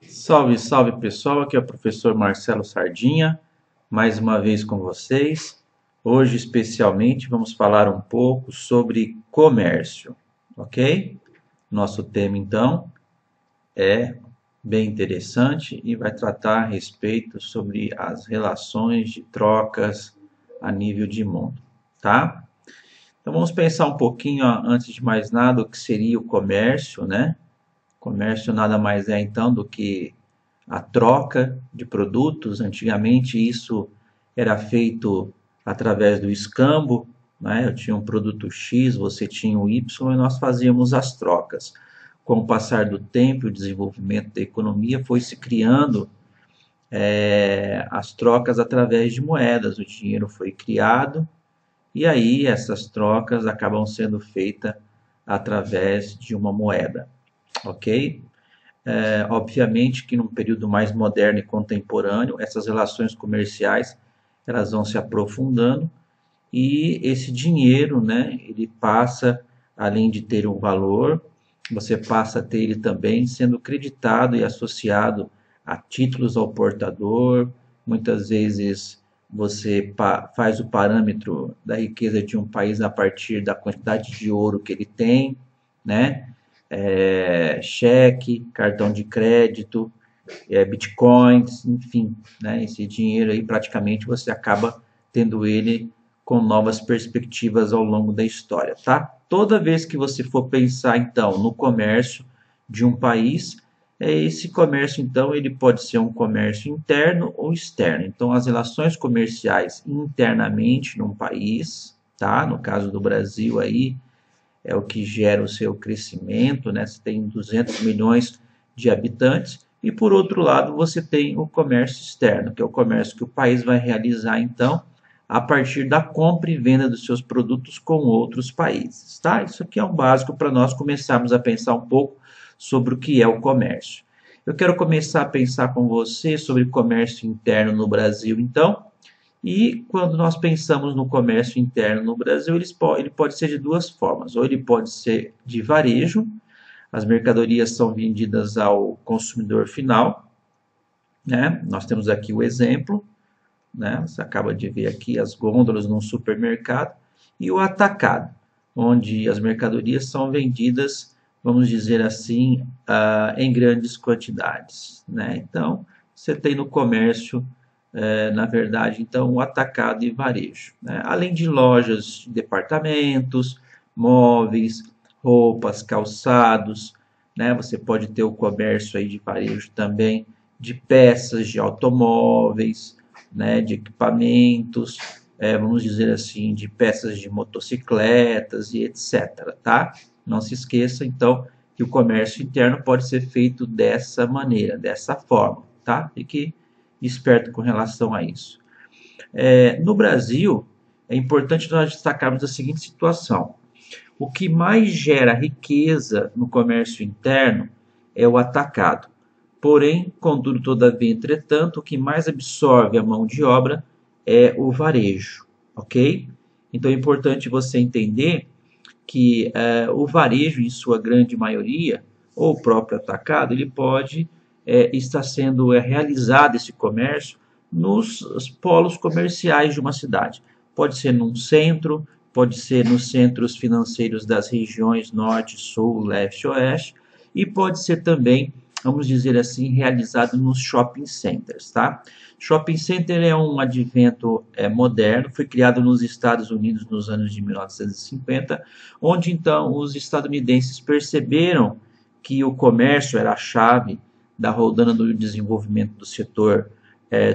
Salve, salve pessoal, aqui é o professor Marcelo Sardinha, mais uma vez com vocês. Hoje, especialmente, vamos falar um pouco sobre comércio, ok? Nosso tema, então, é bem interessante e vai tratar a respeito sobre as relações de trocas a nível de mundo, tá? Então, vamos pensar um pouquinho, antes de mais nada, o que seria o comércio, né? Comércio nada mais é, então, do que a troca de produtos. Antigamente isso era feito através do escambo, né? Eu tinha um produto X, você tinha o Y e nós fazíamos as trocas. Com o passar do tempo e o desenvolvimento da economia, foi se criando as trocas através de moedas. O dinheiro foi criado e aí essas trocas acabam sendo feitas através de uma moeda, ok? Obviamente que num período mais moderno e contemporâneo, essas relações comerciais elas vão se aprofundando e esse dinheiro, né, ele passa, além de ter um valor, você passa a ter ele também sendo creditado e associado a títulos ao portador. Muitas vezes você faz o parâmetro da riqueza de um país a partir da quantidade de ouro que ele tem, né? Cheque, cartão de crédito, bitcoins, enfim, né? Esse dinheiro aí praticamente você acaba tendo ele com novas perspectivas ao longo da história, tá? Toda vez que você for pensar então no comércio de um país, esse comércio então ele pode ser um comércio interno ou externo. Então as relações comerciais internamente num país, tá? No caso do Brasil aí, é o que gera o seu crescimento, né? Você tem 200 milhões de habitantes e por outro lado você tem o comércio externo, que é o comércio que o país vai realizar então a partir da compra e venda dos seus produtos com outros países, tá? Isso aqui é um básico para nós começarmos a pensar um pouco sobre o que é o comércio. Eu quero começar a pensar com você sobre comércio interno no Brasil, então, e quando nós pensamos no comércio interno no Brasil, ele pode ser de duas formas. Ou ele pode ser de varejo, as mercadorias são vendidas ao consumidor final, né? Nós temos aqui o exemplo, né? Você acaba de ver aqui as gôndolas num supermercado, e o atacado, onde as mercadorias são vendidas, vamos dizer assim, em grandes quantidades, né? Então, você tem no comércio na verdade, então, o atacado e varejo, né? Além de lojas de departamentos, móveis, roupas, calçados, né? Você pode ter o comércio aí de varejo também de peças de automóveis, né? De equipamentos, vamos dizer assim, de peças de motocicletas e etc, tá? Não se esqueça, então, que o comércio interno pode ser feito dessa maneira, dessa forma, tá? Fique esperto com relação a isso. No Brasil, é importante nós destacarmos a seguinte situação: o que mais gera riqueza no comércio interno é o atacado. Porém, contudo, todavia, entretanto, o que mais absorve a mão de obra é o varejo, ok? Então é importante você entender que o varejo, em sua grande maioria, ou o próprio atacado, ele pode estar sendo realizado esse comércio nos polos comerciais de uma cidade. Pode ser num centro, pode ser nos centros financeiros das regiões norte, sul, leste, oeste, e pode ser também, vamos dizer assim, realizado nos shopping centers, tá? Shopping center é um advento moderno, foi criado nos Estados Unidos nos anos de 1950, onde então os estadunidenses perceberam que o comércio era a chave da roldana do desenvolvimento do setor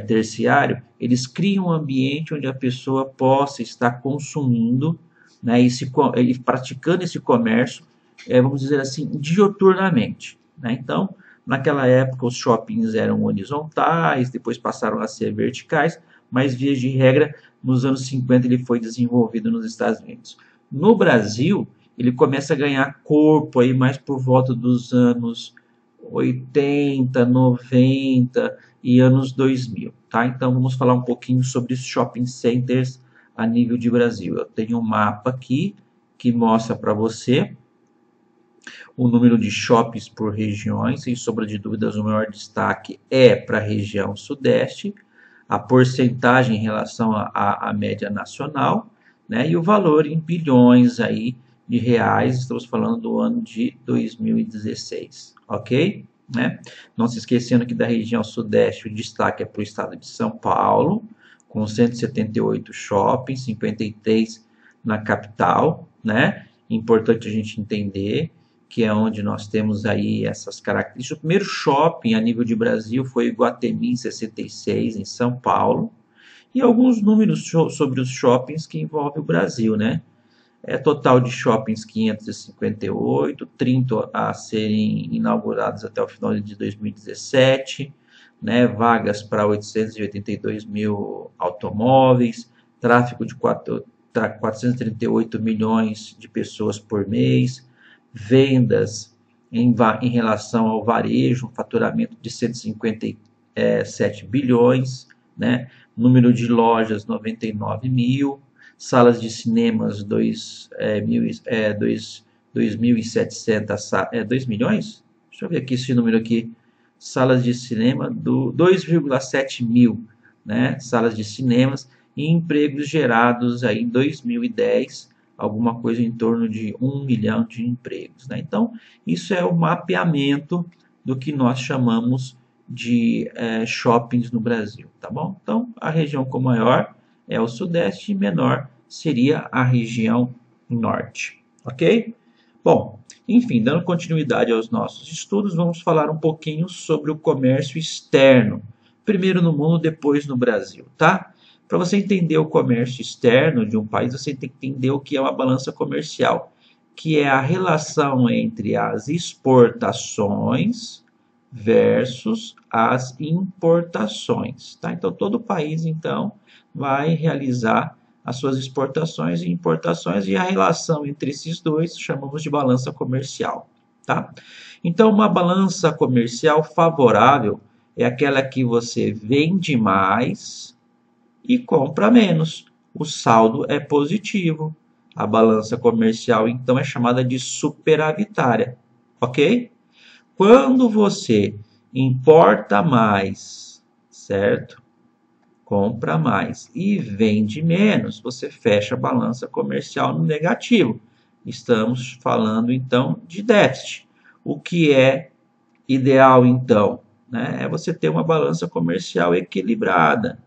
terciário. Eles criam um ambiente onde a pessoa possa estar consumindo, né, e praticando esse comércio, vamos dizer assim, dioturnamente, né? Então, naquela época, os shoppings eram horizontais, depois passaram a ser verticais, mas, via de regra, nos anos 50 ele foi desenvolvido nos Estados Unidos. No Brasil, ele começa a ganhar corpo aí mais por volta dos anos 80, 90 e anos 2000, tá? Então, vamos falar um pouquinho sobre os shopping centers a nível de Brasil. Eu tenho um mapa aqui que mostra para você o número de shoppings por regiões, sem sombra de dúvidas, o maior destaque é para a região sudeste, a porcentagem em relação à média nacional, né, e o valor em bilhões aí de reais, estamos falando do ano de 2016, ok? Né? Não se esquecendo que da região sudeste o destaque é para o estado de São Paulo, com 178 shoppings, 53 na capital, né? Importante a gente entender que é onde nós temos aí essas características. O primeiro shopping a nível de Brasil foi Iguatemi, em 66, em São Paulo. E alguns números sobre os shoppings que envolvem o Brasil, né? Total de shoppings 558, 30 a serem inaugurados até o final de 2017, né? Vagas para 882 mil automóveis, tráfego de 438 milhões de pessoas por mês, vendas em relação ao varejo, um faturamento de 157 bilhões, né? Número de lojas 99 mil, salas de cinemas 2 milhões? Deixa eu ver aqui esse número aqui. Salas de cinema do 2,7 mil, né? Salas de cinemas e empregos gerados aí em 2010, alguma coisa em torno de 1 milhão de empregos, né? Então, isso é o mapeamento do que nós chamamos de shoppings no Brasil, tá bom? Então, a região com maior é o sudeste e menor seria a região norte, ok? Bom, enfim, dando continuidade aos nossos estudos, vamos falar um pouquinho sobre o comércio externo, primeiro no mundo, depois no Brasil, tá? Para você entender o comércio externo de um país, você tem que entender o que é uma balança comercial, que é a relação entre as exportações versus as importações, tá? Então, todo país, então, vai realizar as suas exportações e importações e a relação entre esses dois chamamos de balança comercial, tá? Então, uma balança comercial favorável é aquela que você vende mais e compra menos. O saldo é positivo. A balança comercial, então, é chamada de superavitária, ok? Quando você importa mais, certo? Compra mais e vende menos, você fecha a balança comercial no negativo. Estamos falando, então, de déficit. O que é ideal, então, né? É você ter uma balança comercial equilibrada,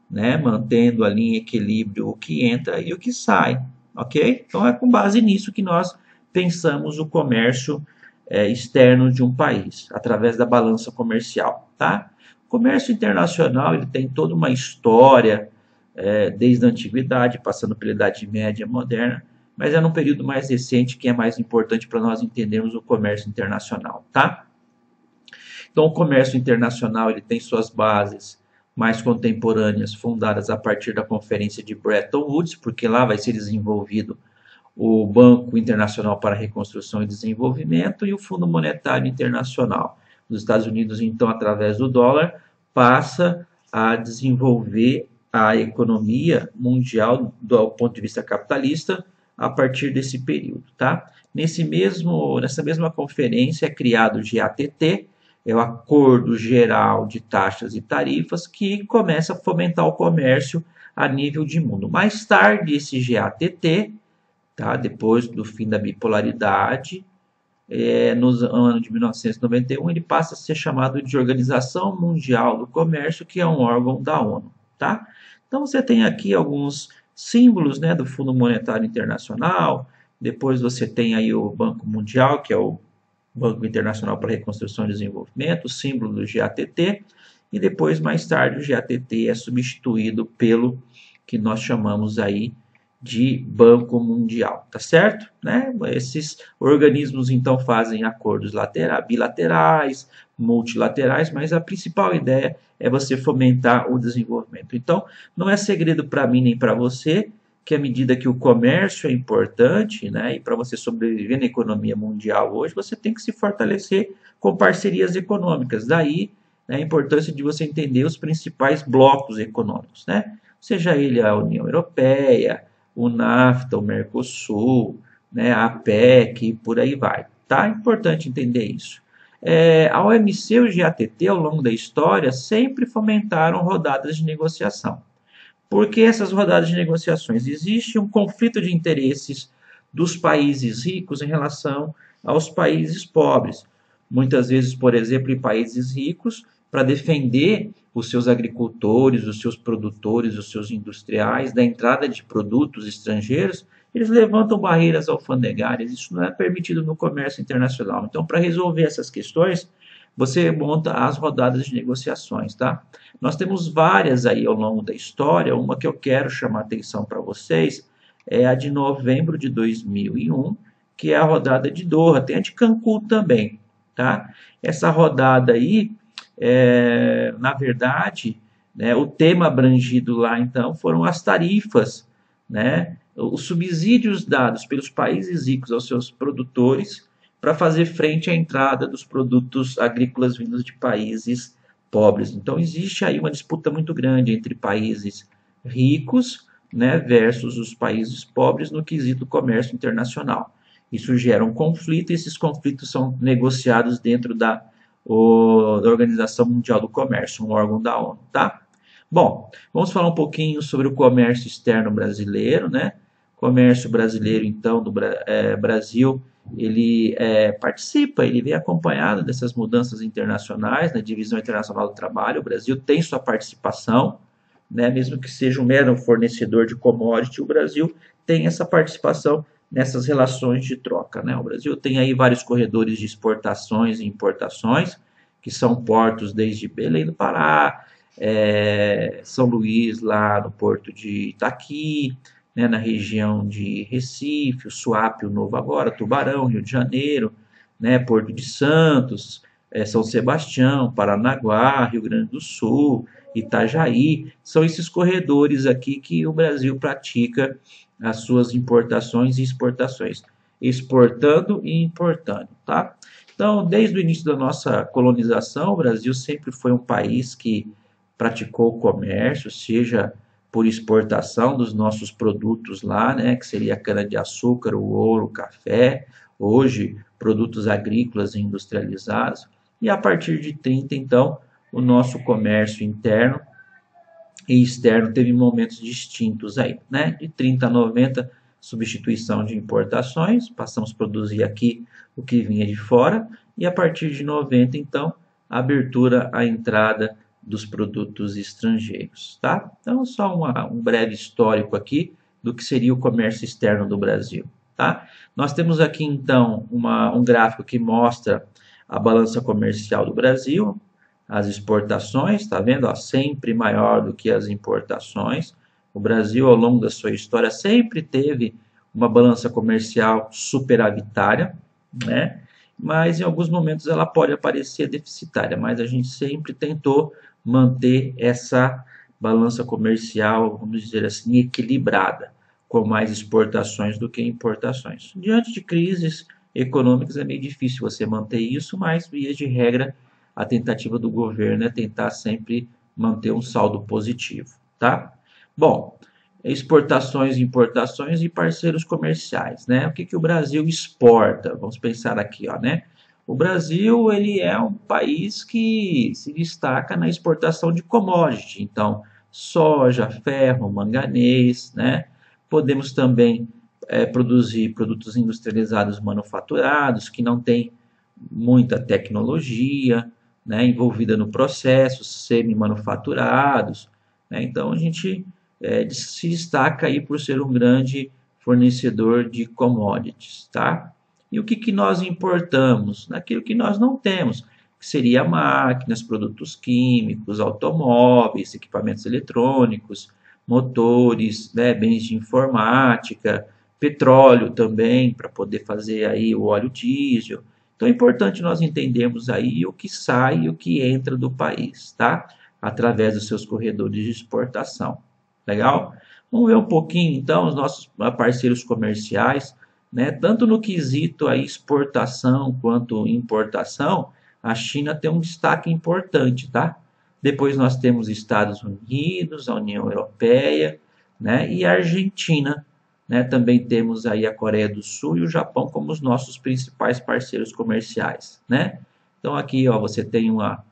né? Mantendo ali em equilíbrio o que entra e o que sai, ok? Então, é com base nisso que nós pensamos o comércio externo de um país, através da balança comercial, tá? O comércio internacional ele tem toda uma história, desde a antiguidade, passando pela Idade Média moderna, mas é num período mais recente que é mais importante para nós entendermos o comércio internacional, tá? Então, o comércio internacional ele tem suas bases mais contemporâneas, fundadas a partir da Conferência de Bretton Woods, porque lá vai ser desenvolvido o Banco Internacional para a Reconstrução e Desenvolvimento e o Fundo Monetário Internacional. Os Estados Unidos, então, através do dólar, passa a desenvolver a economia mundial do ponto de vista capitalista a partir desse período, tá? Nessa mesma conferência é criado o GATT, é o Acordo Geral de Taxas e Tarifas, que começa a fomentar o comércio a nível de mundo. Mais tarde, esse GATT, tá? Depois do fim da bipolaridade, no ano de 1991, ele passa a ser chamado de Organização Mundial do Comércio, que é um órgão da ONU, tá? Então, você tem aqui alguns símbolos, né, do Fundo Monetário Internacional, depois você tem aí o Banco Mundial, que é o Banco Internacional para a Reconstrução e Desenvolvimento, o símbolo do GATT, e depois, mais tarde, o GATT é substituído pelo que nós chamamos aí de Banco Mundial, tá certo? Né? Esses organismos, então, fazem acordos bilaterais, multilaterais, mas a principal ideia é você fomentar o desenvolvimento. Então, não é segredo para mim nem para você que à medida que o comércio é importante, né, e para você sobreviver na economia mundial hoje, você tem que se fortalecer com parcerias econômicas. Daí, né, a importância de você entender os principais blocos econômicos, né? Seja ele a União Europeia, o NAFTA, o Mercosul, né, a APEC e por aí vai, tá? É importante entender isso. A OMC e o GATT, ao longo da história, sempre fomentaram rodadas de negociação. Por que essas rodadas de negociações? Existe um conflito de interesses dos países ricos em relação aos países pobres. Muitas vezes, por exemplo, em países ricos, para defender os seus agricultores, os seus produtores, os seus industriais da entrada de produtos estrangeiros, eles levantam barreiras alfandegárias. Isso não é permitido no comércio internacional. Então, para resolver essas questões, você monta as rodadas de negociações, tá? Nós temos várias aí ao longo da história. Uma que eu quero chamar a atenção para vocês é a de novembro de 2001, que é a rodada de Doha. Tem a de Cancún também, tá? Essa rodada aí, na verdade, né, o tema abrangido lá, então, foram as tarifas, né? Os subsídios dados pelos países ricos aos seus produtores para fazer frente à entrada dos produtos agrícolas vindos de países pobres. Então, existe aí uma disputa muito grande entre países ricos, né, versus os países pobres no quesito comércio internacional. Isso gera um conflito e esses conflitos são negociados dentro da Organização Mundial do Comércio, um órgão da ONU, tá? Bom, vamos falar um pouquinho sobre o comércio externo brasileiro, né? O comércio brasileiro, então, do Brasil, ele participa, ele vem acompanhado dessas mudanças internacionais, na Divisão Internacional do Trabalho. O Brasil tem sua participação, né? Mesmo que seja um mero fornecedor de commodity, o Brasil tem essa participação nessas relações de troca, né? O Brasil tem aí vários corredores de exportações e importações, que são portos desde Belém do Pará, São Luís, lá no porto de Itaqui, né, na região de Recife, o Suape, o Novo Agora, Tubarão, Rio de Janeiro, né, Porto de Santos, São Sebastião, Paranaguá, Rio Grande do Sul, Itajaí. São esses corredores aqui que o Brasil pratica as suas importações e exportações, exportando e importando, tá? Então, desde o início da nossa colonização, o Brasil sempre foi um país que praticou o comércio, seja por exportação dos nossos produtos lá, né, que seria a cana-de-açúcar, o ouro, o café, hoje produtos agrícolas e industrializados, e a partir de 30, então, o nosso comércio interno e externo teve momentos distintos aí, né, de 30 a 90, substituição de importações, passamos a produzir aqui o que vinha de fora, e a partir de 90, então, abertura à entrada dos produtos estrangeiros, tá? Então, só um breve histórico aqui do que seria o comércio externo do Brasil, tá? Nós temos aqui, então, um gráfico que mostra a balança comercial do Brasil, as exportações, tá vendo? Ó, sempre maior do que as importações. O Brasil, ao longo da sua história, sempre teve uma balança comercial superavitária, né? Mas em alguns momentos ela pode aparecer deficitária, mas a gente sempre tentou manter essa balança comercial, vamos dizer assim, equilibrada, com mais exportações do que importações. Diante de crises econômicas é meio difícil você manter isso, mas, via de regra, a tentativa do governo é tentar sempre manter um saldo positivo, tá? Bom, exportações, importações e parceiros comerciais, né? O que o Brasil exporta? Vamos pensar aqui, ó, né? O Brasil, ele é um país que se destaca na exportação de commodity, então, soja, ferro, manganês, né? Podemos também produzir produtos industrializados manufaturados, que não tem muita tecnologia, né, envolvida no processo, semi-manufaturados, né? Então, a gente se destaca aí por ser um grande fornecedor de commodities, tá? E o que nós importamos? Naquilo que nós não temos, que seria máquinas, produtos químicos, automóveis, equipamentos eletrônicos, motores, né, bens de informática, petróleo também, para poder fazer aí o óleo diesel. Então é importante nós entendermos aí o que sai e o que entra do país, tá? Através dos seus corredores de exportação. Legal? Vamos ver um pouquinho, então, os nossos parceiros comerciais, né? Tanto no quesito a exportação quanto importação, a China tem um destaque importante, tá? Depois nós temos Estados Unidos, a União Europeia, né? E a Argentina, né? Também temos aí a Coreia do Sul e o Japão como os nossos principais parceiros comerciais, né? Então aqui, ó, você tem uma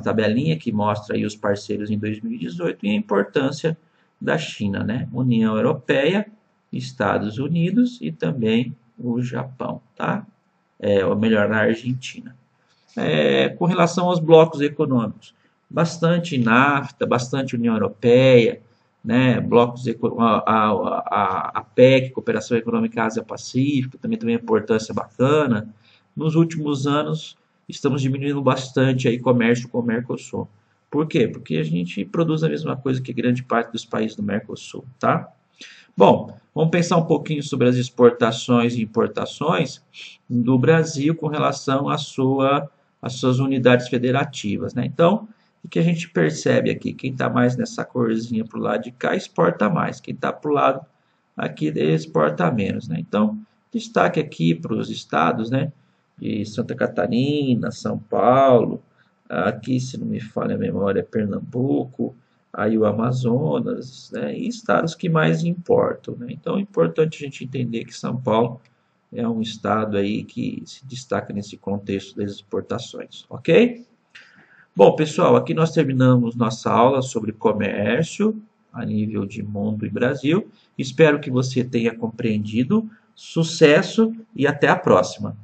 tabelinha que mostra aí os parceiros em 2018 e a importância da China, né? União Europeia, Estados Unidos e também o Japão, tá? Ou melhor, a Argentina. Com relação aos blocos econômicos, bastante NAFTA, bastante União Europeia, né? Blocos a PEC, Cooperação Econômica Ásia-Pacífico, também tem uma importância bacana. Nos últimos anos, estamos diminuindo bastante aí comércio com o Mercosul. Por quê? Porque a gente produz a mesma coisa que grande parte dos países do Mercosul, tá? Bom, vamos pensar um pouquinho sobre as exportações e importações do Brasil com relação às suas unidades federativas, né? Então, o que a gente percebe aqui? Quem está mais nessa corzinha para o lado de cá exporta mais, quem está para o lado aqui exporta menos, né? Então, destaque aqui para os estados, né? De Santa Catarina, São Paulo, aqui, se não me falha a memória, Pernambuco, aí o Amazonas, né, e estados que mais importam, né? Então é importante a gente entender que São Paulo é um estado aí que se destaca nesse contexto das exportações, ok? Bom, pessoal, aqui nós terminamos nossa aula sobre comércio a nível de mundo e Brasil. Espero que você tenha compreendido. Sucesso e até a próxima!